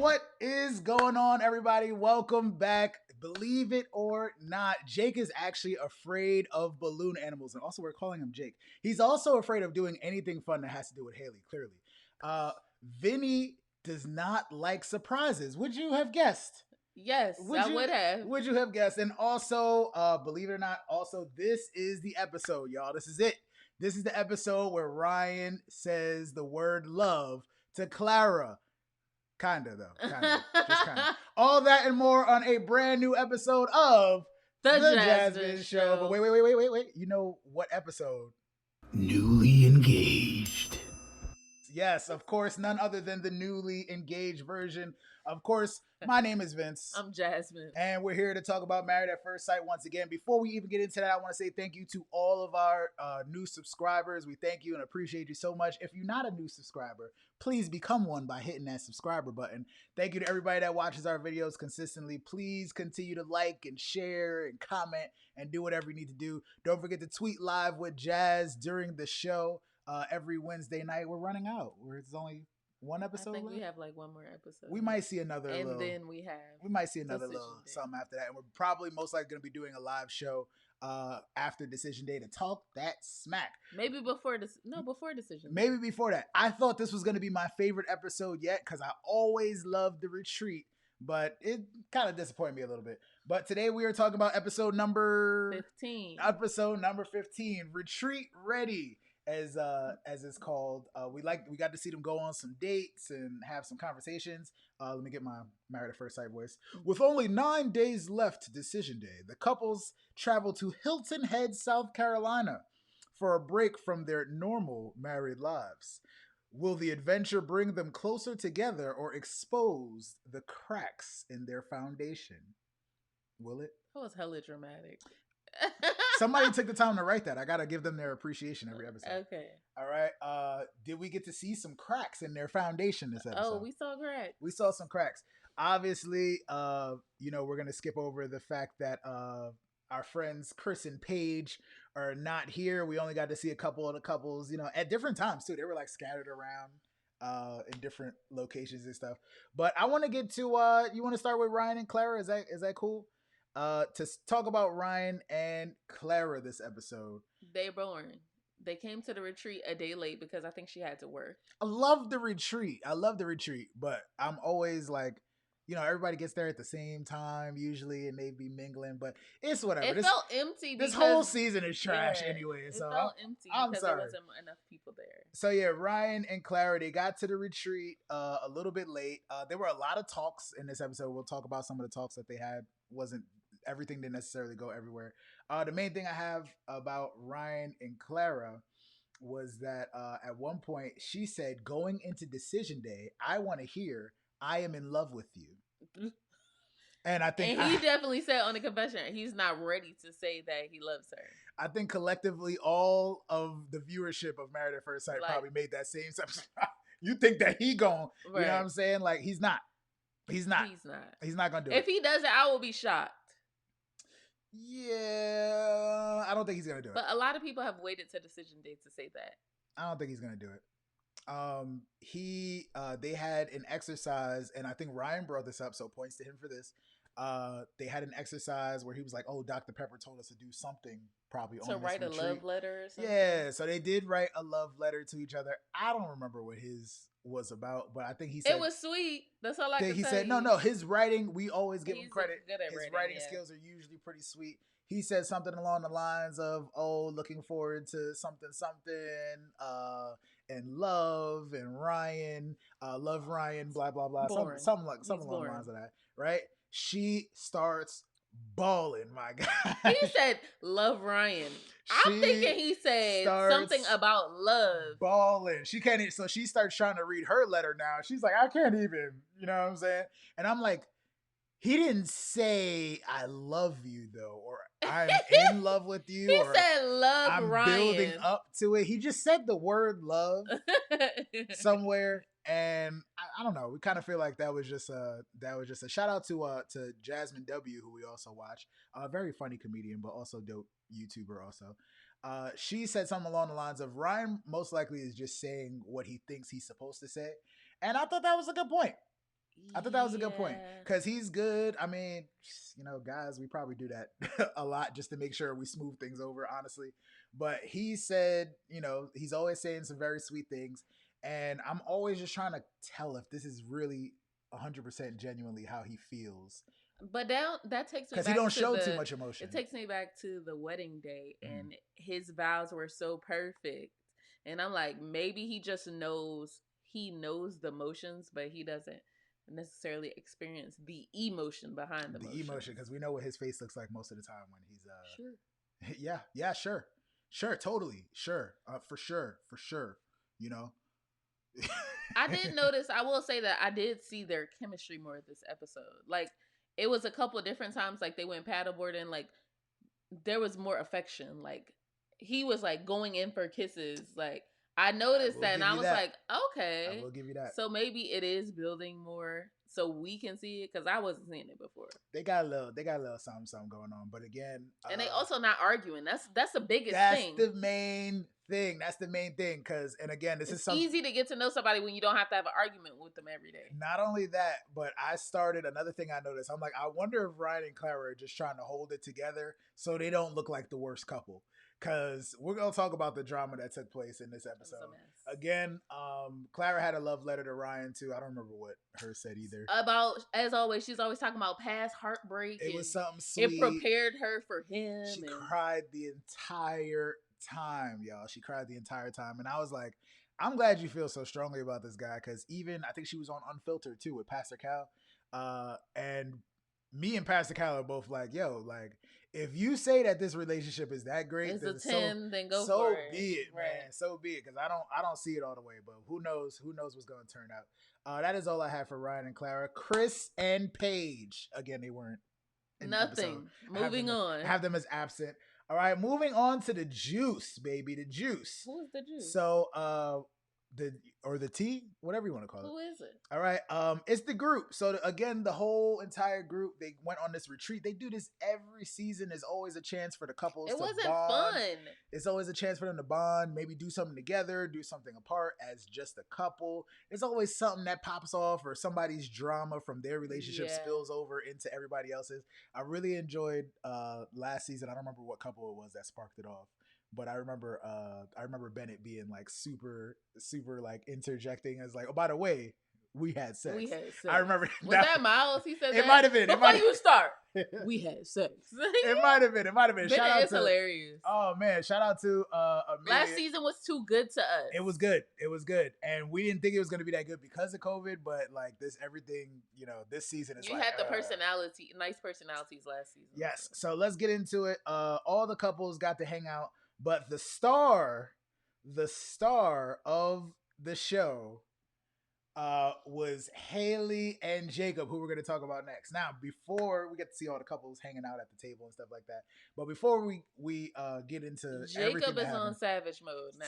What is going on, everybody? Welcome back. Believe it or not, Jake is actually afraid of balloon animals, and also we're calling him Jake. He's also afraid of doing anything fun that has to do with Haley, clearly. Vinny does not like surprises. Would you have guessed? Yes, I would have. Would you have guessed? And also, believe it or not, also, this is the episode, y'all. This is it. This is the episode where Ryan says the word love to Clara. Kinda though. Kinda. Just kinda. All that and more on a brand new episode of The Jasmyne Show. But wait. You know what episode? Newly engaged. Yes, of course, none other than the newly engaged version. Of course, my name is Vince. I'm Jasmine. And we're here to talk about Married at First Sight once again. Before we even get into that, I want to say thank you to all of our new subscribers. We thank you and appreciate you so much. If you're not a new subscriber, please become one by hitting that subscriber button. Thank you to everybody that watches our videos consistently. Please continue to like and share and comment and do whatever you need to do. Don't forget to tweet live with Jazz during the show. Every Wednesday night. We're running out. It's only one episode. I think left. We have like one more episode. We might see another, and then we might see another little something after that, and we're probably most likely going to be doing a live show after Decision Day to talk that smack. Maybe before Decision. Maybe before that. I thought this was going to be my favorite episode yet because I always loved the retreat, but it kind of disappointed me a little bit. But today we are talking about episode number 15. Episode number 15, Retreat Ready. As it's called, we got to see them go on some dates and have some conversations. Let me get my Married at First Sight voice. With only 9 days left to Decision Day, the couples travel to Hilton Head, South Carolina, for a break from their normal married lives. Will the adventure bring them closer together or expose the cracks in their foundation? Will it? That was hella dramatic. Somebody took the time to write that. I gotta give them their appreciation every episode. Okay. All right. Did we get to see some cracks in their foundation this episode? Oh, we saw cracks. We saw some cracks. Obviously, we're gonna skip over the fact that our friends Chris and Paige are not here. We only got to see a couple of the couples, at different times too. They were like scattered around in different locations and stuff. But I want to get to you want to start with Ryan and Clara? Is that cool? To talk about Ryan and Clara this episode. They born. They came to the retreat a day late because I think she had to work. I love the retreat, but I'm always like, everybody gets there at the same time usually, and they be mingling, but it's whatever. It felt empty. This whole season is trash anyway. So it felt empty because there wasn't enough people there. So yeah, Ryan and Clara, they got to the retreat a little bit late. There were a lot of talks in this episode. We'll talk about some of the talks that they had. Everything didn't necessarily go everywhere. The main thing I have about Ryan and Clara was that at one point she said, going into Decision Day, I want to hear, I am in love with you. And I think he definitely said on the confession, he's not ready to say that he loves her. I think collectively all of the viewership of Married at First Sight probably made that same assumption. You think that he gon', right. You know what I'm saying? Like, he's not gonna do it. If he does it, I will be shocked. Yeah, I don't think he's gonna do it. But a lot of people have waited to Decision Day to say that. I don't think he's gonna do it. They had an exercise, and I think Ryan brought this up, so points to him for this. They had an exercise where he was like, "Oh, Dr. Pepper told us to do something, probably to write a love letter or something." Yeah, so they did write a love letter to each other. I don't remember what his was about, but I think he said it was sweet. That's all I can say. He said no. His writing, we always give him credit. His writing yeah. skills are usually pretty sweet. He said something along the lines of, "Oh, looking forward to something, and love and Ryan, love Ryan, blah blah blah." Something along the lines of that, right? She starts bawling, my guy. He said, "Love Ryan." I'm thinking he said something about love. Bawling. She can't even, so she starts trying to read her letter now. She's like, I can't even, you know what I'm saying? And I'm like, he didn't say I love you though, or I'm in love with you. He or said love I'm Ryan. Building up to it. He just said the word love somewhere. And I don't know. We kind of feel like that was just a shout out to Jasmine W, who we also watch. A very funny comedian, but also dope YouTuber also. She said something along the lines of, Ryan most likely is just saying what he thinks he's supposed to say. And I thought that was a good point. I thought that was a good point because he's good. I mean, guys, we probably do that a lot just to make sure we smooth things over, honestly. But he said, he's always saying some very sweet things. And I'm always just trying to tell if this is really 100% genuinely how he feels. But that takes me back because he don't show too much emotion. It takes me back to the wedding day, and his vows were so perfect. And I'm like, maybe he just knows the emotions, but he doesn't necessarily experience the emotion behind the emotion, because we know what his face looks like most of the time when he's sure. yeah, sure, totally, sure, for sure, I did notice, I will say that I did see their chemistry more this episode. Like, it was a couple of different times, like they went paddleboarding, like there was more affection. Like he was like going in for kisses. Like I noticed that, and I was like, okay, I will give you that. So maybe it is building more, so we can see it, because I wasn't seeing it before. They got a little something going on, but again, and they also not arguing. That's the biggest thing. That's the main thing. That's the main thing. Because, and again, this is easy to get to know somebody when you don't have to have an argument with them every day. Not only that, but I started another thing I noticed. I'm like, I wonder if Ryan and Clara are just trying to hold it together so they don't look like the worst couple. Because we're going to talk about the drama that took place in this episode. Again, Clara had a love letter to Ryan, too. I don't remember what hers said either. About, as always, she's always talking about past heartbreak. It was something sweet. It prepared her for him. She cried the entire time, y'all. She cried the entire time. And I was like, I'm glad you feel so strongly about this guy. Because even, I think she was on Unfiltered, too, with Pastor Cal. And me and Pastor Cal are both like, yo, like, if you say that this relationship is that great, it's a 10, then go for it. So be it, man. So be it. Because I don't see it all the way, but who knows? Who knows what's going to turn out? That is all I have for Ryan and Clara. Chris and Paige. Again, they weren't in nothing. Moving on. I have them as absent. All right, moving on to the juice, baby. The juice. Who is the juice? So, the tea, whatever you want to call it. Who is it? All right, it's the group. So again, the whole entire group, they went on this retreat. They do this every season. There's always a chance for the couples to bond. It wasn't fun. It's always a chance for them to bond, maybe do something together, do something apart as just a couple. There's always something that pops off, or somebody's drama from their relationship spills over into everybody else's. I really enjoyed last season. I don't remember what couple it was that sparked it off. But I remember Bennett being like super like interjecting as like, oh, by the way, we had sex. I remember that Miles. He said it might have been before you start. We had sex. It might have been. Bennett shout out is hilarious. Oh man, shout out to Amelia. Last season was too good to us. It was good, and we didn't think it was going to be that good because of COVID. But like everything, this season is. You had the nice personalities last season. Yes, so let's get into it. All the couples got to hang out. But the star of the show was Haley and Jacob, who we're going to talk about next. Now, before we get to see all the couples hanging out at the table and stuff like that, but before we get into Jacob is on savage mode now.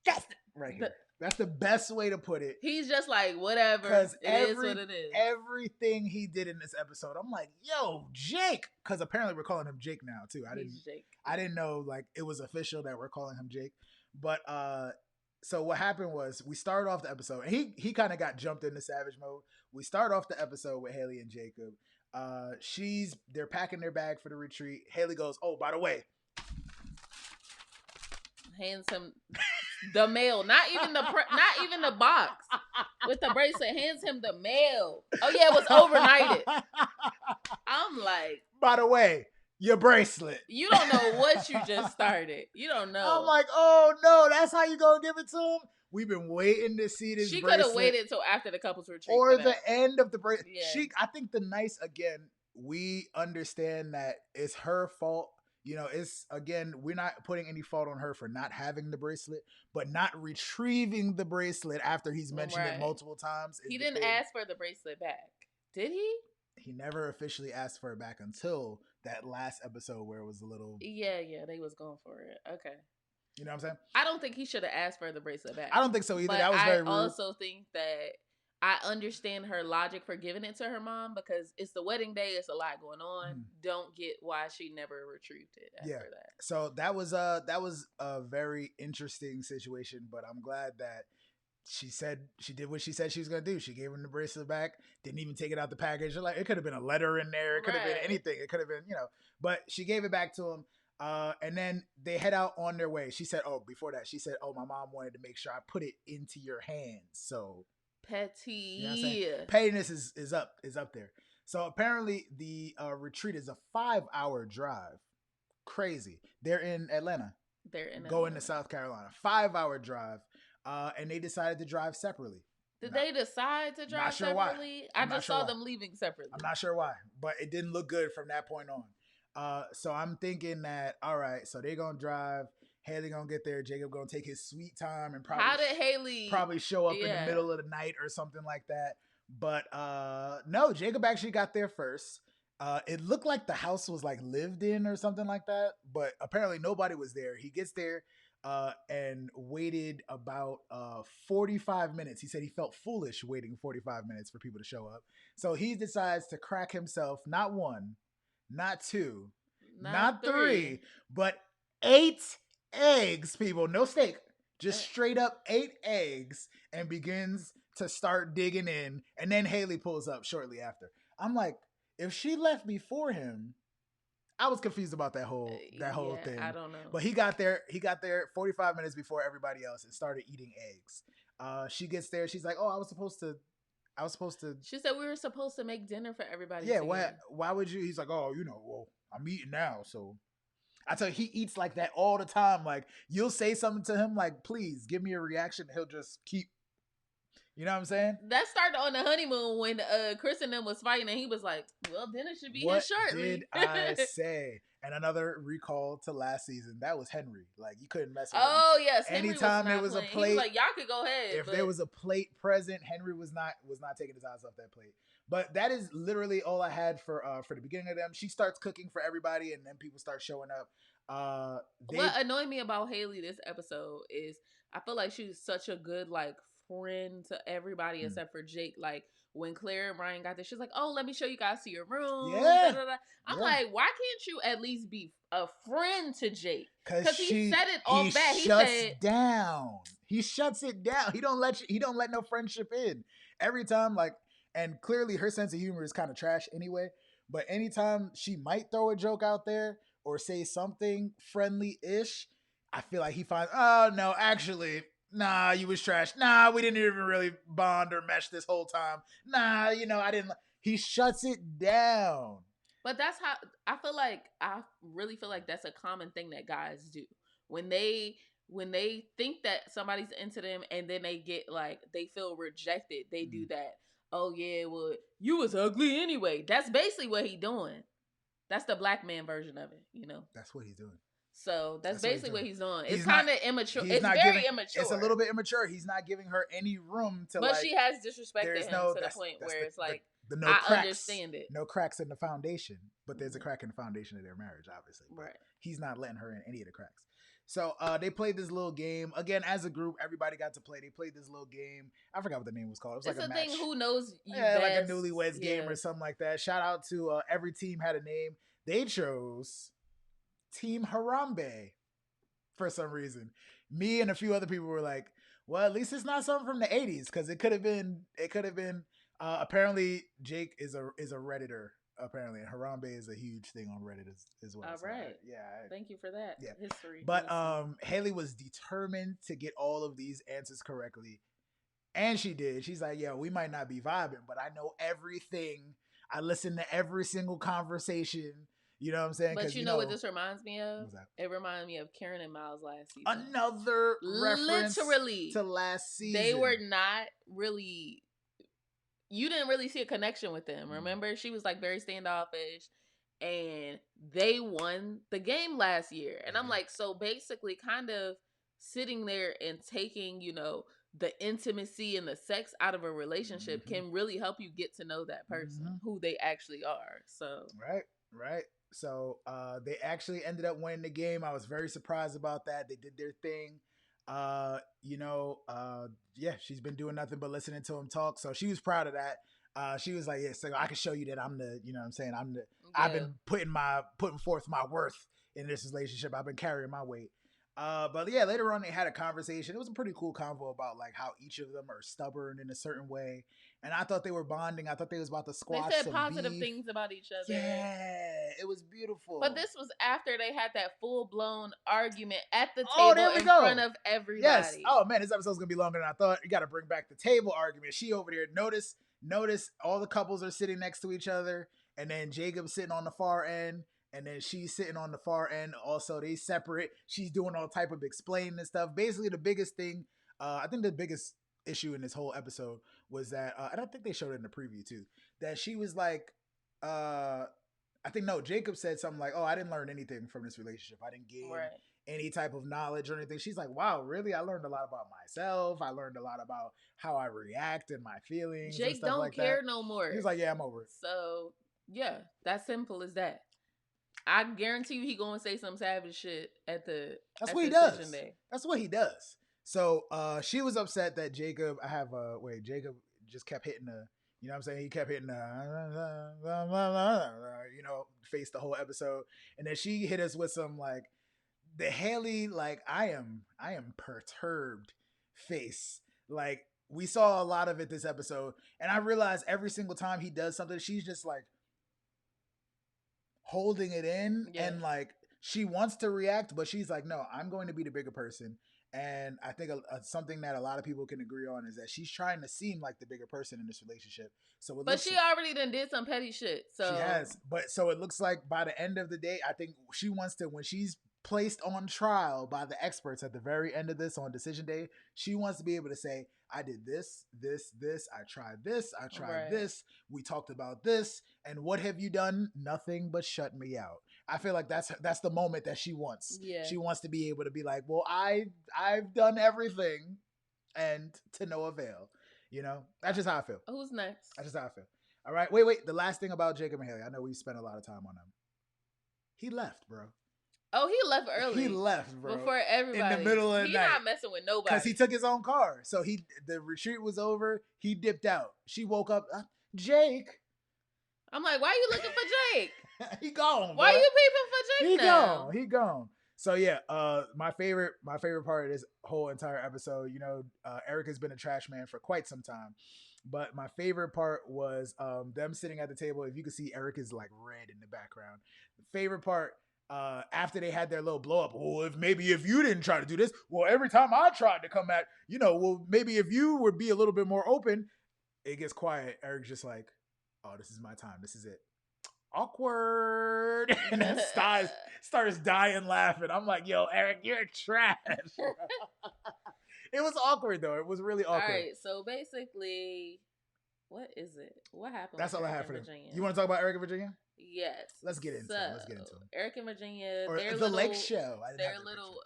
That's right here. That's the best way to put it. He's just like, whatever. It is what it is. Everything he did in this episode, I'm like, yo, Jake. Because apparently we're calling him Jake now, too. I didn't know, like, it was official that we're calling him Jake. But, so what happened was, we started off the episode, and he kind of got jumped into savage mode. We start off the episode with Haley and Jacob. They're packing their bag for the retreat. Haley goes, oh, by the way. Hands him the mail, not even the box with the bracelet. Hands him the mail. Oh yeah, it was overnighted. I'm like, by the way, your bracelet. You don't know what you just started. You don't know. I'm like, oh no, that's how you gonna give it to him? We've been waiting to see this. She could have waited till after the couples retreat or the end of the bracelet. Yeah. I think again, we understand that it's her fault. It's, again, we're not putting any fault on her for not having the bracelet, but not retrieving the bracelet after he's mentioned it multiple times. He didn't ask for the bracelet back. Did he? He never officially asked for it back until that last episode where it was a little... Yeah, they was going for it. Okay. You know what I'm saying? I don't think he should have asked for the bracelet back. I don't think so either. But that was very rude. I also think that I understand her logic for giving it to her mom, because it's the wedding day. It's a lot going on. Don't get why she never retrieved it after that. So that was a very interesting situation, but I'm glad that she did what she said she was gonna do. She gave him the bracelet back. Didn't even take it out the package. Like, it could have been a letter in there. It could have been anything. It could have been, but she gave it back to him. And then they head out on their way. She said, "Oh, before that, she said, oh, my mom wanted to make sure I put it into your hands." So petty. You know what I'm saying? Pettiness is up there. So apparently the retreat is a 5-hour drive. Crazy. They're in Atlanta. Going to South Carolina. 5-hour drive. And they decided to drive separately. Did they decide to drive separately? I just saw them leaving separately. I'm not sure why, but it didn't look good from that point on. So I'm thinking that, all right, so they're going to drive. Haley going to get there. Jacob going to take his sweet time and probably show up in the middle of the night or something like that. But no, Jacob actually got there first. It looked like the house was like lived in or something like that, but apparently nobody was there. He gets there and waited about 45 minutes. He said he felt foolish waiting 45 minutes for people to show up. So he decides to crack himself not one, not two, not three, but 8 eggs, people. No steak. Just straight up 8 eggs, and begins to start digging in. And then Haley pulls up shortly after. I'm like, if she left before him, I was confused about that whole thing. I don't know. But he got there 45 minutes before everybody else and started eating eggs. She gets there. She's like, "Oh, I was supposed to." She said we were supposed to make dinner for everybody. Yeah. Why would you? He's like, "Oh, well, I'm eating now." So I tell you, he eats like that all the time. Like, you'll say something to him, like, "Please give me a reaction." He'll just keep. You know what I'm saying? That started on the honeymoon when Chris and them was fighting, and he was like, "Well, dinner should be here shortly." What did I say? And another recall to last season. That was Henry. Like, you couldn't mess with him. Oh yes. Anytime there was a plate, he was like, y'all could go ahead. If there was a plate present, Henry was not taking his eyes off that plate. But that is literally all I had for the beginning of them. She starts cooking for everybody, and then people start showing up. What annoyed me about Haley this episode is I feel like she was such a good friend to everybody except for Jake. Like, when Claire and Ryan got there, she's like, "Oh, let me show you guys to your room." Yeah. I'm like, why can't you at least be a friend to Jake? Because he said it all back. He said down. He shuts it down. He don't let no friendship in. Every time, and clearly her sense of humor is kind of trash anyway. But anytime she might throw a joke out there or say something friendly-ish, I feel like he finds, "Oh no, actually, nah, you was trash. Nah, we didn't even really bond or mesh this whole time. Nah, I didn't." He shuts it down. But that's how I really feel like that's a common thing that guys do. When they think that somebody's into them and then they get they feel rejected, they do that. "Oh yeah, well, you was ugly anyway." That's basically what he doing. That's the black man version of it, That's what he's doing. So that's basically what he's doing. It's kind of immature. It's very immature. It's a little bit immature. He's not giving her any room to. But she has disrespected him to the point where it's understand it. No cracks in the foundation, but there's a crack in the foundation of their marriage, obviously. But right. He's not letting her in any of the cracks. So they played this little game again as a group. Everybody got to play. They played this little game. I forgot what the name was called. It was it's like a thing. match. Who knows? Like a newlyweds game or something like that. Shout out to every team had a name. They chose Team Harambe. For some reason, me and a few other people were like, "Well, at least it's not something from the '80s, because it could have been." Apparently, Jake is a Redditor. Apparently, and Harambe is a huge thing on Reddit as well. All right, yeah. Thank you for that. Yeah, history. But Haley was determined to get all of these answers correctly, and she did. She's like, "Yeah, we might not be vibing, but I know everything. I listen to every single conversation." You know what I'm saying? But you know what this reminds me of? It reminded me of Karen and Miles last season. Another reference to last season. They were not really... You didn't really see a connection with them, remember? She was very standoffish. And they won the game last year. And I'm like, so basically kind of sitting there and taking, the intimacy and the sex out of a relationship can really help you get to know that person, who they actually are. So Right. So they actually ended up winning the game. I was very surprised about that. They did their thing. She's been doing nothing but listening to him talk. So she was proud of that. She was like, "Yeah, so I can show you that I'm the, you know what I'm saying? I've been putting forth my worth in this relationship. I've been carrying my weight." But yeah, later on they had a conversation. It was a pretty cool convo about like how each of them are stubborn in a certain way, and I thought they were bonding. I thought they was about to They squash said some positive beef. things about each other. Yeah, it was beautiful. But this was after they had that full blown argument at the Oh, table there we in go. front of everybody. Yes. Oh man, this episode's gonna be longer than I thought. You got to bring back the table argument. She over there. Notice all the couples are sitting next to each other, and then Jacob's sitting on the far end, and then she's sitting on the far end. Also, they separate. She's doing all type of explaining and stuff. Basically, the biggest thing, I think the biggest issue in this whole episode was that, and I think they showed it in the preview too, that she was like, I think no, Jacob said something like, "Oh, I didn't learn anything from this relationship. I didn't gain any type of knowledge or anything." She's like, "Wow, really? I learned a lot about myself. I learned a lot about how I react and my feelings." Jake and stuff don't like care that. no more. He's like, "Yeah, I'm over it." So yeah, that's simple as that. I guarantee you, he gonna say some savage shit at the. That's at what he the does. decision day. That's what he does. So she was upset that Jacob. Jacob just kept hitting the. You know what I'm saying? He kept hitting face the whole episode. And then she hit us with some like the Haley, like, I am perturbed face. Like, we saw a lot of it this episode. And I realized every single time he does something, she's just like holding it in. Yeah. And like, she wants to react, but she's like, no, I'm going to be the bigger person. And I think something that a lot of people can agree on is that she's trying to seem like the bigger person in this relationship. But she already did some petty shit. So she has. But so it looks like by the end of the day, I think she wants to, when she's placed on trial by the experts at the very end of this on decision day, she wants to be able to say, I did this, I tried this, this, we talked about this, and what have you done? Nothing but shut me out. I feel like that's the moment that she wants. Yeah. She wants to be able to be like, well, I've done everything, and to no avail. You know, that's just how I feel. Who's next? That's just how I feel. All right, wait. The last thing about Jacob and Haley, I know we spent a lot of time on him. He left, bro. Oh, he left early. He left, bro. Before everybody. In the middle of the night. He's not messing with nobody. Because he took his own car. So the retreat was over. He dipped out. She woke up. Jake. I'm like, why are you looking for Jake? He gone. Why are you peeping for Jake now? He gone. So yeah, my favorite part of this whole entire episode, you know, Eric has been a trash man for quite some time. But my favorite part was them sitting at the table. If you can see, Eric is like red in the background. The favorite part, after they had their little blow up, well, if you didn't try to do this, well, every time I tried to come at, you know, well, maybe if you would be a little bit more open, it gets quiet. Eric's just like, oh, this is my time. This is it. Awkward. And then starts dying laughing. I'm like, yo, Eric, you're trash. It was awkward though. It was really awkward. All right, so basically, what is it? What happened? That's all I have for them. You want to talk about Eric and Virginia? Yes. Let's get into it. Eric and Virginia, or the Lake Show. Their little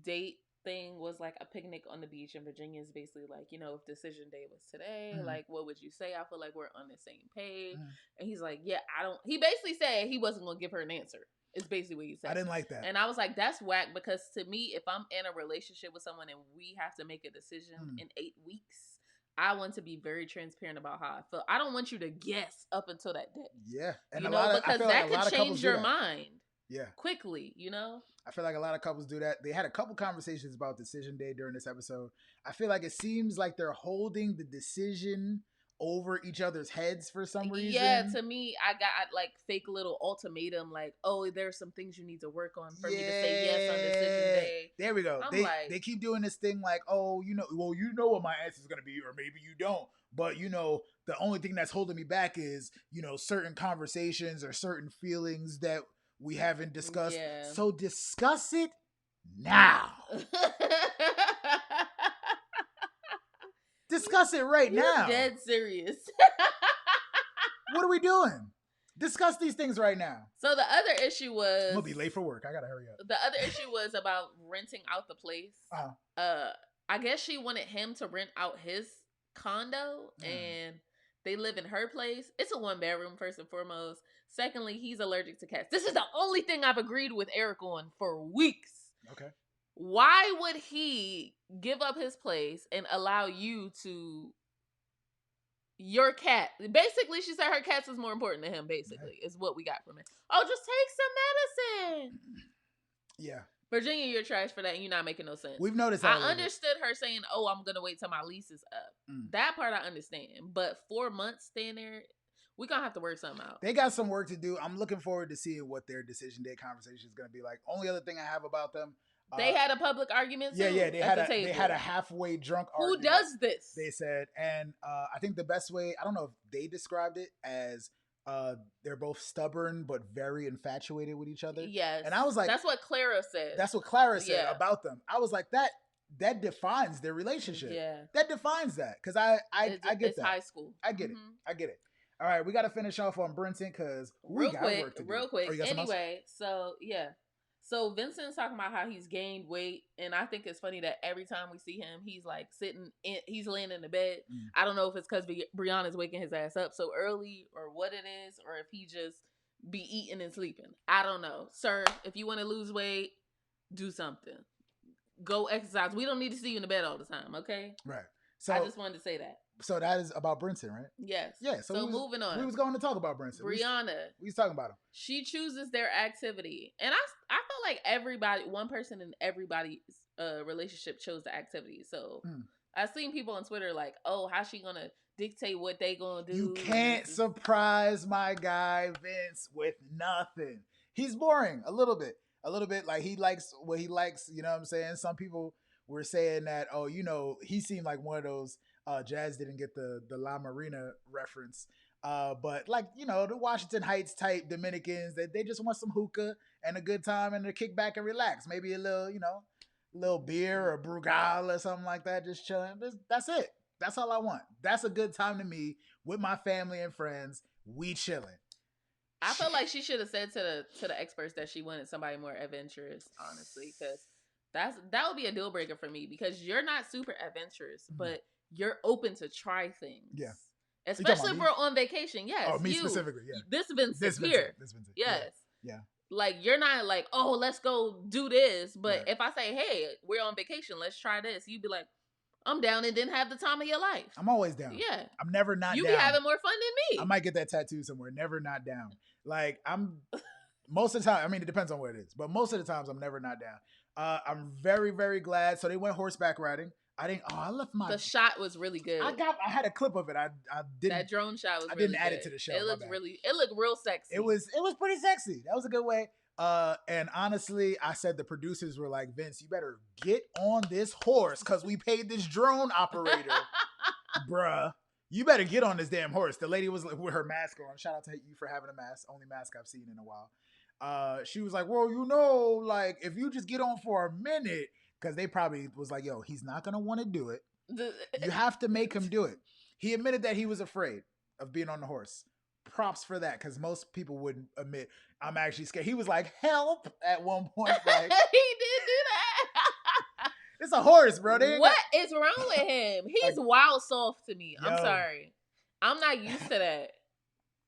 date thing was like a picnic on the beach, and Virginia is basically like, you know, if decision day was today, like, what would you say? I feel like we're on the same page. And he's like, yeah, he basically said he wasn't going to give her an answer. It's basically what he said. I didn't like that. And I was like, that's whack, because to me, if I'm in a relationship with someone and we have to make a decision in 8 weeks, I want to be very transparent about how I feel. I don't want you to guess up until that day. Yeah. And because that could change your mind. Yeah. Quickly, you know? I feel like a lot of couples do that. They had a couple conversations about decision day during this episode. I feel like it seems like they're holding the decision over each other's heads for some reason. Yeah, to me, I got like fake little ultimatum, like, oh, there's some things you need to work on for me to say yes on decision day. There we go. They keep doing this thing like, oh, you know what my answer is going to be, or maybe you don't. But, you know, the only thing that's holding me back is, you know, certain conversations or certain feelings that we haven't discussed. Yeah. So discuss it now. Discuss it right now. Dead serious. What are we doing? Discuss these things right now. So the other issue was, I'm gonna be late for work. I gotta hurry up. The other issue was about renting out the place. I guess she wanted him to rent out his condo, and they live in her place. It's a 1-bedroom, first and foremost. Secondly, he's allergic to cats. This is the only thing I've agreed with Eric on for weeks. Okay. Why would he give up his place and allow you to your cat? Basically, she said her cats was more important to him, basically, is what we got from it. Oh, just take some medicine. Yeah. Virginia, you're trash for that, and you're not making no sense. We've noticed that. I understood her saying, "Oh, I'm gonna wait till my lease is up." That part I understand, but 4 months staying there, we gonna have to work something out. They got some work to do. I'm looking forward to seeing what their decision day conversation is gonna be like. Only other thing I have about them. They had a public argument too. Yeah, they had a halfway drunk argument. Who does this? They said, and I think the best way, I don't know if they described it as they're both stubborn but very infatuated with each other. Yes. And I was like, that's what Clara said. That's what Clara said about them. I was like, that defines their relationship. Yeah. That defines that. Because I get it's that. High school. I get it. I get it. All right, we got to finish off on Brenton because we got work to do. Real quick. Anyway, so yeah. So Vincent's talking about how he's gained weight, and I think it's funny that every time we see him, he's like he's laying in the bed. I don't know if it's because Brianna's waking his ass up so early, or what it is, or if he just be eating and sleeping. I don't know, sir. If you want to lose weight, do something. Go exercise. We don't need to see you in the bed all the time, okay? Right. So I just wanted to say that. So that is about Brenton, right? Yes. Yeah. So moving on. We was going to talk about Brenton. Brianna. We was talking about him. She chooses their activity. And I feel like one person in everybody's relationship chose the activity. So I've seen people on Twitter like, oh, how's she going to dictate what they going to do? You can't surprise my guy Vince with nothing. He's boring a little bit. Like he likes what he likes. You know what I'm saying? Some people were saying that, oh, you know, he seemed like one of those Jazz didn't get the La Marina reference. But like, you know, the Washington Heights type Dominicans, they just want some hookah and a good time and to kick back and relax. Maybe a little, you know, little beer or Brugal or something like that. Just chilling. That's it. That's all I want. That's a good time to me with my family and friends. We chilling. I feel like she should have said to the experts that she wanted somebody more adventurous, honestly, because that would be a deal breaker for me, because you're not super adventurous, but you're open to try things. Yeah. Especially if we're on vacation. Yes. Oh, me specifically, yeah. This Vincent here. Yes. Yeah. Like, you're not like, oh, let's go do this. But if I say, hey, we're on vacation, let's try this, you'd be like, I'm down, and didn't have the time of your life. I'm always down. Yeah. I'm never not down. You be having more fun than me. I might get that tattoo somewhere. Never not down. Like, I'm most of the time, I mean, it depends on what it is, but most of the times I'm never not down. I'm very, very glad. So they went horseback riding. I left my... The shot was really good. I had a clip of it. I didn't... That drone shot was really good. I didn't add it to the show. It looked real sexy. It was pretty sexy. That was a good way. And honestly, I said the producers were like, Vince, you better get on this horse because we paid this drone operator. Bruh, you better get on this damn horse. The lady was with her mask on. Shout out to you for having a mask. Only mask I've seen in a while. She was like, well, you know, like, if you just get on for a minute, because they probably was like, yo, he's not going to want to do it. You have to make him do it. He admitted that he was afraid of being on the horse. Props for that, because most people wouldn't admit, I'm actually scared. He was like, help, at one point. Like, he did do that. It's a horse, bro. What is wrong with him? He's like, wild soft to me. I'm sorry. I'm not used to that.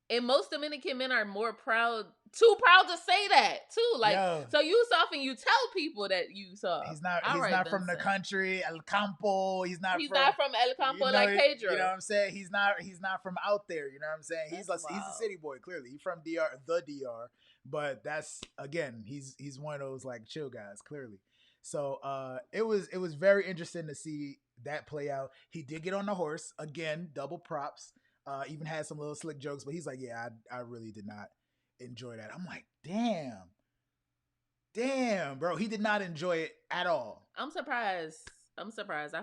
And most Dominican men are too proud to say that too. Like, so you soft and you tell people that you soft. He's not from the country, El Campo. He's not from El Campo, like Pedro. You know what I'm saying? He's not from out there. You know what I'm saying? He's a city boy. Clearly, he's from the DR. But that's, again, he's one of those like chill guys. Clearly, so it was very interesting to see that play out. He did get on the horse again. Double props. Even had some little slick jokes, but he's like, yeah, I really did not enjoy that. I'm like, damn, bro. He did not enjoy it at all. I'm surprised. I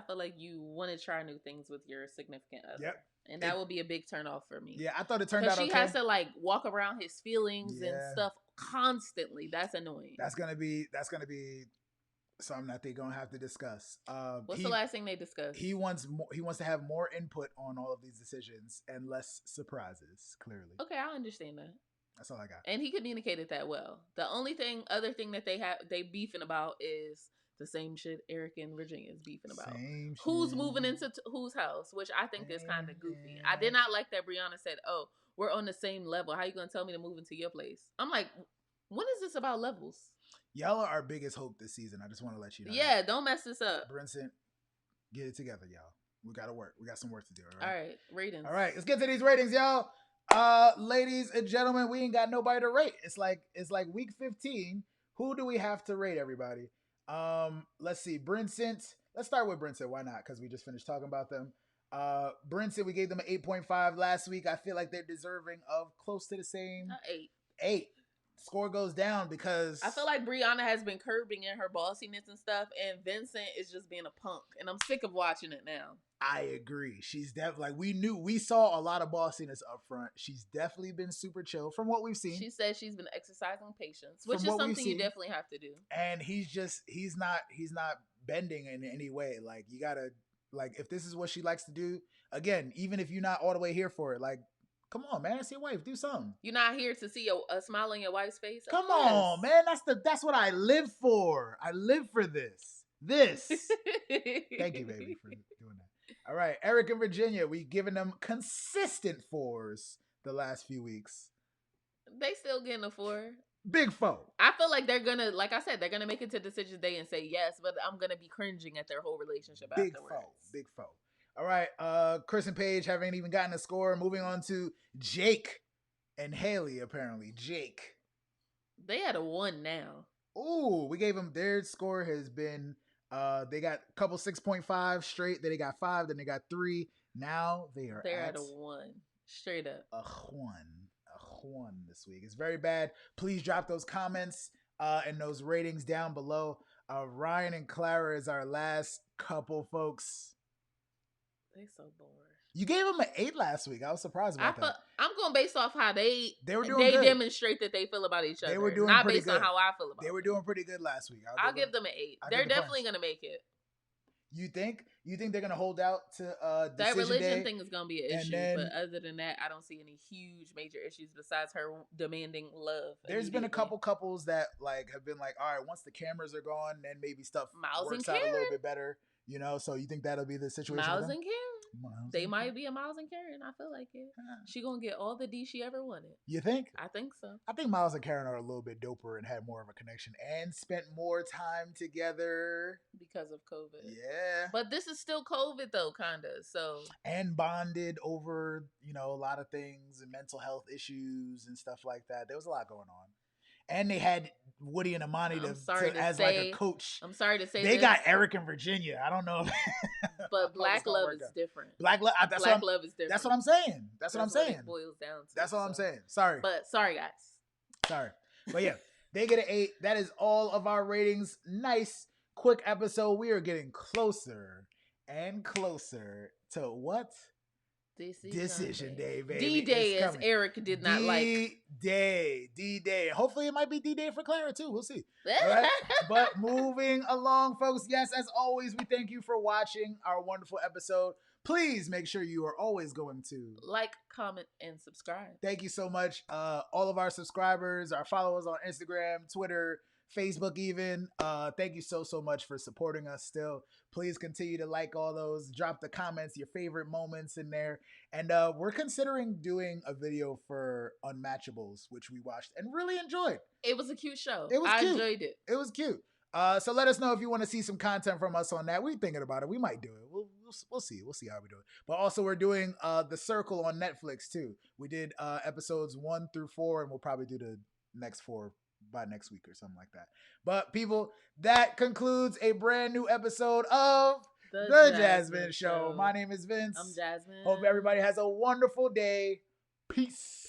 feel like you want to try new things with your significant other. Yep. And that would be a big turn off for me. Yeah, I thought it turned out okay. She has to like walk around his feelings and stuff constantly. That's annoying. That's gonna be something that they're gonna have to discuss. What's the last thing they discussed? He wants to have more input on all of these decisions and less surprises. Clearly. Okay, I understand that. That's all I got. And he communicated that well. The only other thing that they beefing about is the same shit Eric and Virginia is beefing about. Who's moving into whose house, which I think is kind of goofy. I did not like that Brianna said, "Oh, we're on the same level. How you gonna tell me to move into your place?" I'm like, when is this about levels? Y'all are our biggest hope this season. I just want to let you know. Yeah, don't mess this up. Brinson, get it together, y'all. We got to work. We got some work to do. All right, ratings. All right, let's get to these ratings, y'all. Ladies and gentlemen, we ain't got nobody to rate. It's like week 15. Who do we have to rate, everybody? Let's see. Brinson. Let's start with Brinson. Why not? Because we just finished talking about them. Brinson, we gave them an 8.5 last week. I feel like they're deserving of close to the same. 8. 8. Score goes down because I feel like Brianna has been curbing in her bossiness and stuff, and Vincent is just being a punk, and I'm sick of watching it now. I agree. She's definitely like we saw a lot of bossiness up front. She's definitely been super chill from what we've seen. She says she's been exercising patience, which is something you definitely have to do. And he's not bending in any way. Like you gotta like if this is what she likes to do. Again, even if you're not all the way here for it, like. Come on, man. It's your wife. Do something. You're not here to see a smile on your wife's face. Come on, man. That's what I live for. I live for this. Thank you, baby, for doing that. All right, Eric and Virginia. We've given them consistent 4s the last few weeks. They still getting a 4. Big 4. I feel like they're gonna, like I said, they're gonna make it to decision day and say yes, but I'm gonna be cringing at their whole relationship afterwards. Big 4. All right, Chris and Paige haven't even gotten a score. Moving on to Jake and Haley, apparently. Jake. They had a 1 now. Ooh, we gave them, their score has been, they got a couple 6.5 straight, then they got 5, then they got 3. Now they're at a 1. Straight up. A 1 this week. It's very bad. Please drop those comments and those ratings down below. Ryan and Clara is our last couple, folks. They so boring. You gave them an 8 last week. I was surprised about that. I'm going based off how they were doing good. Demonstrate that they feel about each other. They were doing not pretty based good. on how I feel about. They were doing pretty good last week. I'll give them an 8. They're definitely gonna make it. You think they're gonna hold out to that religion day? thing is gonna be an issue, but other than that, I don't see any huge major issues besides her demanding love. There's been a couple couples that like have been like, all right, once the cameras are gone, then maybe stuff works out a little bit better. You know, so you think that'll be the situation? Miles and Karen. They might be a Miles and Karen. I feel like it. She gonna get all the D she ever wanted. You think? I think so. I think Miles and Karen are a little bit doper and had more of a connection and spent more time together because of COVID. Yeah, but this is still COVID though, kinda. So and bonded over a lot of things and mental health issues and stuff like that. There was a lot going on. And they had Woody and Amani as like a coach. I'm sorry to say they got Eric and Virginia. I don't know. But black love is different. Black love is different. That's what I'm saying. That's what it boils down to. That's all I'm saying. Sorry. But sorry, guys. Sorry. But yeah, they get an 8. That is all of our ratings. Nice, quick episode. We are getting closer and closer to what? Decision day, baby. D-Day, as Eric did not like. D-Day. Hopefully it might be D-Day for Clara too. We'll see. All right? But moving along, folks. Yes, as always, we thank you for watching our wonderful episode. Please make sure you are always going to like, comment, and subscribe. Thank you so much. All of our subscribers, our followers on Instagram, Twitter, Facebook even. Thank you so much for supporting us still. Please continue to like all those. Drop the comments, your favorite moments in there. And we're considering doing a video for Unmatchables, which we watched and really enjoyed. It was a cute show. I enjoyed it. It was cute. So let us know if you want to see some content from us on that. We're thinking about it. We might do it. We'll see. We'll see how we do it. But also we're doing The Circle on Netflix too. We did episodes 1 through 4, and we'll probably do the next 4 by next week or something like that. But people, that concludes a brand new episode of The Jasmyne Show. My name is Vince. I'm Jasmine. Hope everybody has a wonderful day. Peace.